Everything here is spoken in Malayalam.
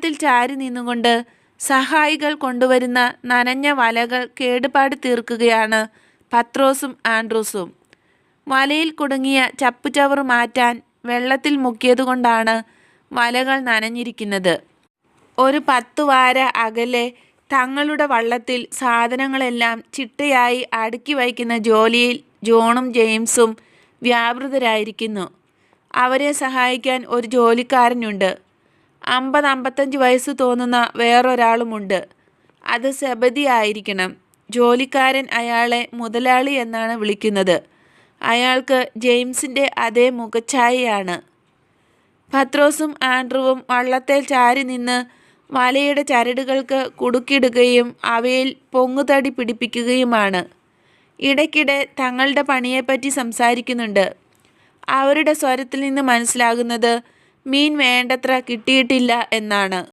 വള്ളത്തിൽ ചാരി നിന്നുകൊണ്ട് സഹായികൾ കൊണ്ടുവരുന്ന നനഞ്ഞ വലകൾ കേടുപാട് തീർക്കുകയാണ് പത്രോസും ആൻഡ്രൂസും. വലയിൽ കുടുങ്ങിയ ചപ്പുചവറ് മാറ്റാൻ വെള്ളത്തിൽ മുക്കിയതുകൊണ്ടാണ് വലകൾ നനഞ്ഞിരിക്കുന്നത്. ഒരു 10 വാര അകലെ തങ്ങളുടെ വള്ളത്തിൽ സാധനങ്ങളെല്ലാം ചിട്ടയായി അടുക്കി വയ്ക്കുന്ന ജോലിയിൽ ജോണും ജെയിംസും വ്യാപൃതരായിരിക്കുന്നു. അവരെ സഹായിക്കാൻ ഒരു ജോലിക്കാരനുണ്ട്. 50-55 വയസ്സ് തോന്നുന്ന വേറൊരാളുമുണ്ട്. അത് സെബദി ആയിരിക്കണം. ജോലിക്കാരൻ അയാളെ മുതലാളി എന്നാണ് വിളിക്കുന്നത്. അയാൾക്ക് ജെയിംസിൻ്റെ അതേ മുഖഛായയാണ്. പത്രോസും ആൻഡ്രുവും വള്ളത്തേൽ ചാരി നിന്ന് വലയുടെ ചരടുകൾക്ക് കുടുക്കിടുകയും അവയിൽ പൊങ്ങുതടി പിടിപ്പിക്കുകയുമാണ്. ഇടയ്ക്കിടെ തങ്ങളുടെ പണിയെപ്പറ്റി സംസാരിക്കുന്നുണ്ട്. അവരുടെ സ്വരത്തിൽ നിന്ന് മനസ്സിലാകുന്നത് മീൻ വേണ്ടത്ര കിട്ടിയിട്ടില്ല എന്നാണ്.